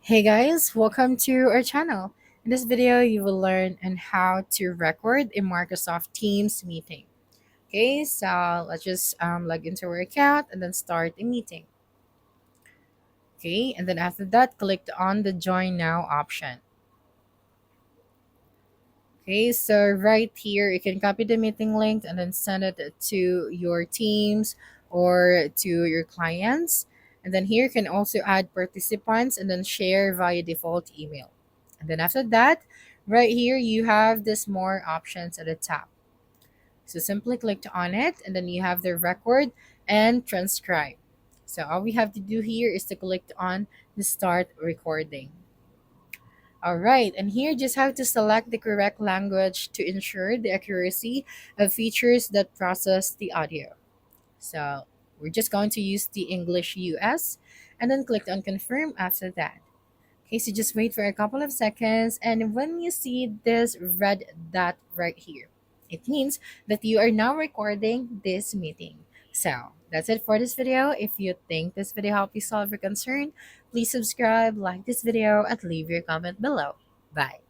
Hey guys, welcome to our channel. In this video, you will learn on how to record a Microsoft Teams meeting. Okay, so let's just log into our account and then start a meeting. Okay, and then after that, click on the Join Now option. Okay, so right here, you can copy the meeting link and then send it to your teams or to your clients. And then here you can also add participants and then share via default email. And then after that, right here, you have this more options at the top. So simply click on it and then you have the record and transcribe. So all we have to do here is to click on the start recording. All right, and here just have to select the correct language to ensure the accuracy of features that process the audio. So we're just going to use the English US and then click on confirm after that. Okay, so just wait for a couple of seconds, and when you see this red dot right here, it means that you are now recording this meeting. So that's it for this video. If you think this video helped you solve your concern, please subscribe, like this video, and leave your comment below. Bye.